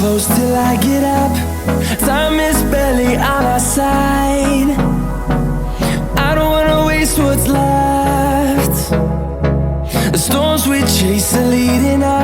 close till I get up. Time is barely on our side. I don't wanna waste what's left. The storms we chase are leading us.